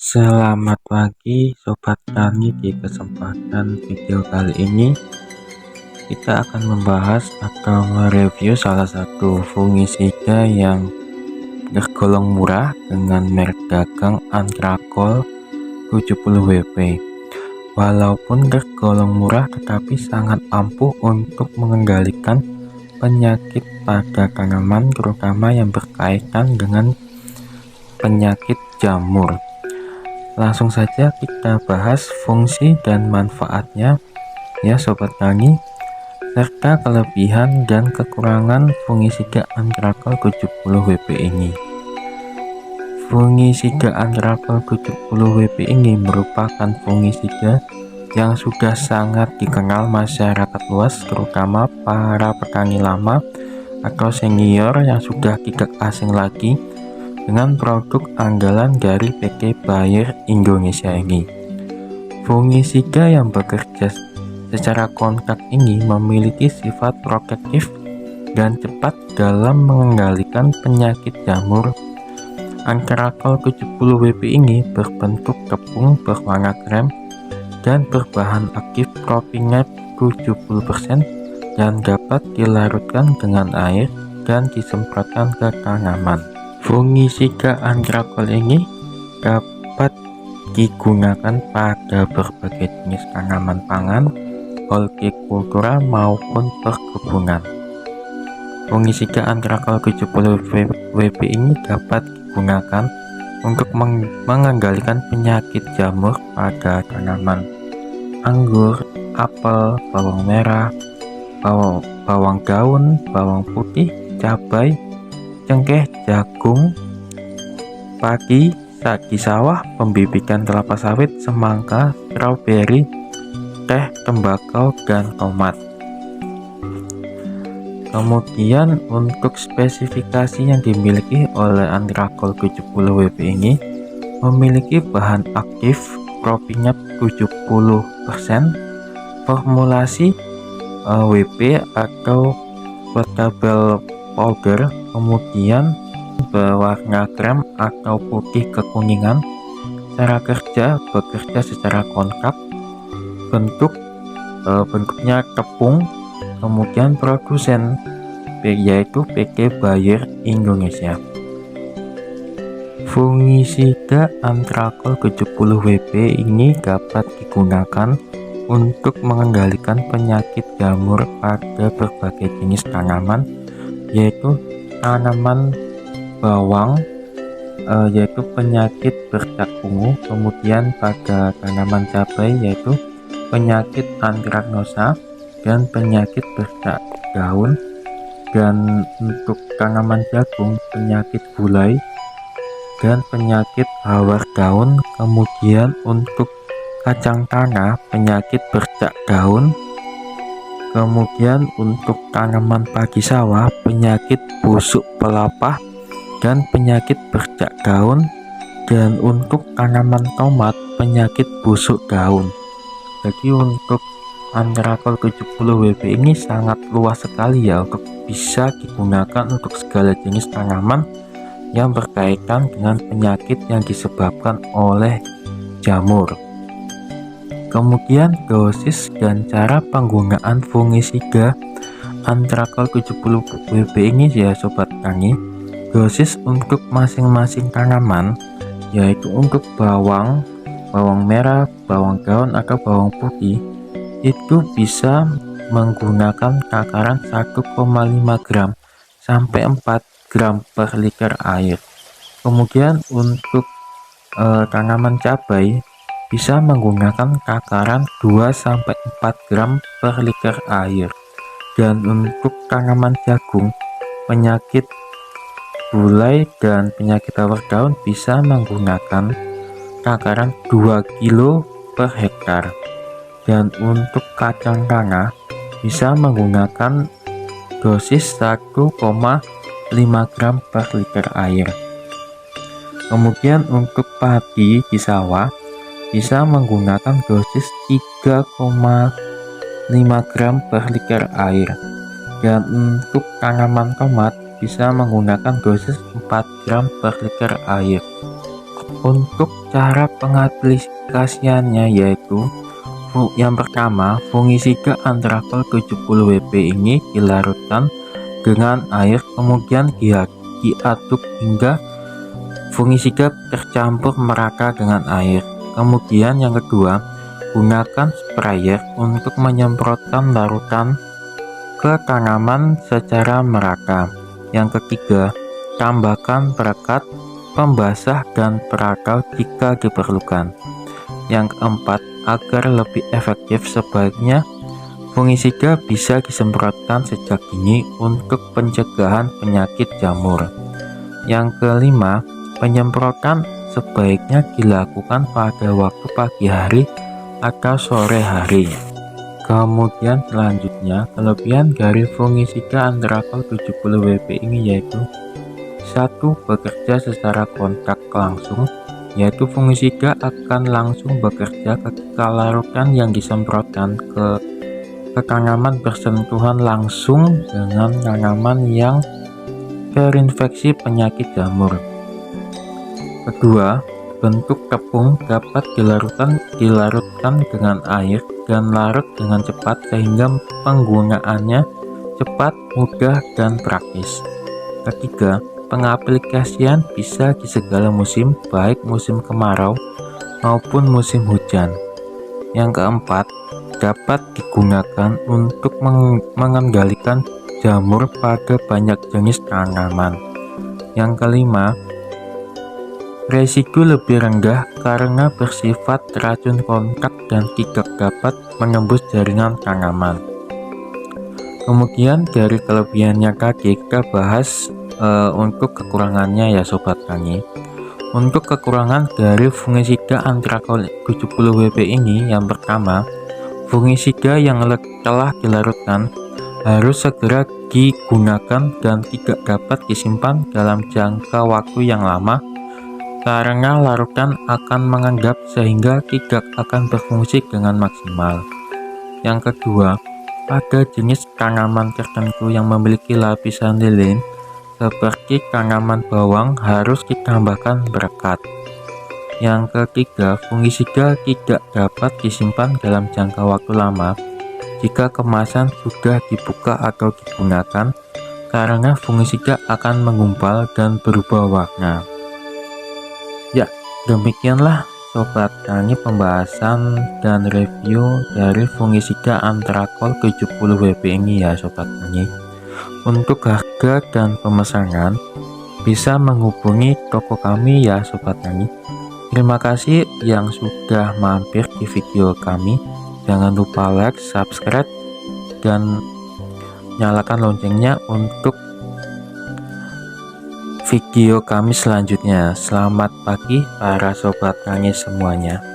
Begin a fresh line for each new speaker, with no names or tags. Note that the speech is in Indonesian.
Selamat pagi Sobat Tani. Di kesempatan video kali ini kita akan membahas atau mereview salah satu fungisida yang tergolong murah dengan merek dagang Antrakol 70 WP. Walaupun tergolong murah tetapi sangat ampuh untuk mengendalikan penyakit pada tanaman, terutama yang berkaitan dengan penyakit jamur. Langsung saja kita bahas fungsi dan manfaatnya ya Sobat Tani, serta kelebihan dan kekurangan fungisida Antrakol 70 WP ini. Fungisida Antrakol 70 WP ini merupakan fungisida yang sudah sangat dikenal masyarakat luas, terutama para petani lama atau senior yang sudah tidak asing lagi dengan produk andalan dari PT Bayer Indonesia ini. Fungisida yang bekerja secara kontak ini memiliki sifat protektif dan cepat dalam mengendalikan penyakit jamur. Antrakol 70 WP ini berbentuk tepung berwarna krem dan berbahan aktif propinat 70% dan dapat dilarutkan dengan air dan disemprotkan ke tanaman. Fungisida Antrakol ini dapat digunakan pada berbagai jenis tanaman pangan, hortikultura maupun perkebunan. Fungisida Antrakol 70 WP ini dapat digunakan untuk mengendalikan penyakit jamur pada tanaman anggur, apel, bawang merah, bawang daun, bawang putih, cabai, cengkeh, jagung, padi, di sawah, pembibitan kelapa sawit, semangka, stroberi, teh, tembakau, dan tomat. Kemudian untuk spesifikasi yang dimiliki oleh Antrakol 70 WP ini memiliki bahan aktif propinat 70%, formulasi WP atau portable powder, kemudian berwarna krem atau putih kekuningan. Cara kerja bekerja secara kontak, bentuknya tepung, kemudian produsen yaitu PT Bayer Indonesia. Fungisida Antrakol 70 WP ini dapat digunakan untuk mengendalikan penyakit jamur pada berbagai jenis tanaman, yaitu tanaman bawang, yaitu penyakit bercak ungu, kemudian pada tanaman cabai yaitu penyakit antraknosa dan penyakit bercak daun, dan untuk tanaman jagung penyakit gulai dan penyakit hawar daun. Kemudian untuk kacang tanah penyakit bercak daun, kemudian untuk tanaman padi sawah penyakit busuk pelapah dan penyakit bercak daun, dan untuk tanaman tomat penyakit busuk daun. Jadi untuk Antrakol 70 WP ini sangat luas sekali ya, untuk bisa digunakan untuk segala jenis tanaman yang berkaitan dengan penyakit yang disebabkan oleh jamur. Kemudian dosis dan cara penggunaan fungisida Antrakol 70 WP ini ya Sobat Tani. Dosis untuk masing-masing tanaman yaitu untuk bawang merah, bawang daun atau bawang putih itu bisa menggunakan takaran 1,5 gram sampai 4 gram per liter air. Kemudian untuk tanaman cabai bisa menggunakan takaran 2-4 gram per liter air. Dan untuk tanaman jagung, penyakit gulai dan penyakit hawar daun bisa menggunakan takaran 2 kilo per hektar. Dan untuk kacang tanah bisa menggunakan dosis 1,5 gram per liter air. Kemudian untuk padi di sawah bisa menggunakan dosis 3,5 gram per liter air. Dan untuk tanaman tomat bisa menggunakan dosis 4 gram per liter air. Untuk cara pengaplikasiannya yaitu yang pertama, fungisida antrakol 70 WP ini dilarutkan dengan air, kemudian diaduk hingga fungisida tercampur merata dengan air. Kemudian yang kedua, gunakan sprayer untuk menyemprotkan larutan ke tanaman secara merata. Yang ketiga, tambahkan perekat, pembasah, dan perakau jika diperlukan. Yang keempat, agar lebih efektif sebaiknya fungisida bisa disemprotkan sejak dini untuk pencegahan penyakit jamur. Yang kelima, penyemprotan sebaiknya dilakukan pada waktu pagi hari atau sore hari. Kemudian selanjutnya, kelebihan dari fungisida antrakol 70 WP ini yaitu 1. Bekerja secara kontak langsung, yaitu fungisida akan langsung bekerja ketika larutan yang disemprotkan ke tanaman bersentuhan langsung dengan tanaman yang terinfeksi penyakit jamur. Kedua, bentuk tepung dapat dilarutkan dengan air dan larut dengan cepat sehingga penggunaannya cepat, mudah, dan praktis. Ketiga, pengaplikasian bisa di segala musim, baik musim kemarau maupun musim hujan. Yang keempat, dapat digunakan untuk mengendalikan jamur pada banyak jenis tanaman. Yang kelima, resiko lebih rendah karena bersifat racun kontak dan tidak dapat menembus jaringan tanaman. Kemudian dari kelebihannya tadi kita bahas untuk kekurangannya ya Sobat Tani. Untuk kekurangan dari fungisida antrakol 70 WP ini, yang pertama, fungisida yang telah dilarutkan harus segera digunakan dan tidak dapat disimpan dalam jangka waktu yang lama karena larutan akan mengendap sehingga tidak akan berfungsi dengan maksimal. Yang kedua, pada jenis tanaman tertentu yang memiliki lapisan lilin seperti tanaman bawang harus ditambahkan perekat. Yang ketiga, fungisida tidak dapat disimpan dalam jangka waktu lama jika kemasan sudah dibuka atau digunakan karena fungisida akan menggumpal dan berubah warna. Ya, demikianlah Sobat Tani pembahasan dan review dari fungisida antrakol 70 WP ini ya Sobat Tani. Untuk harga dan pemesanan bisa menghubungi toko kami ya Sobat Tani. Terima kasih yang sudah mampir di video kami. Jangan lupa like, subscribe, dan nyalakan loncengnya untuk video kami selanjutnya. Selamat pagi para Sobat Tani semuanya.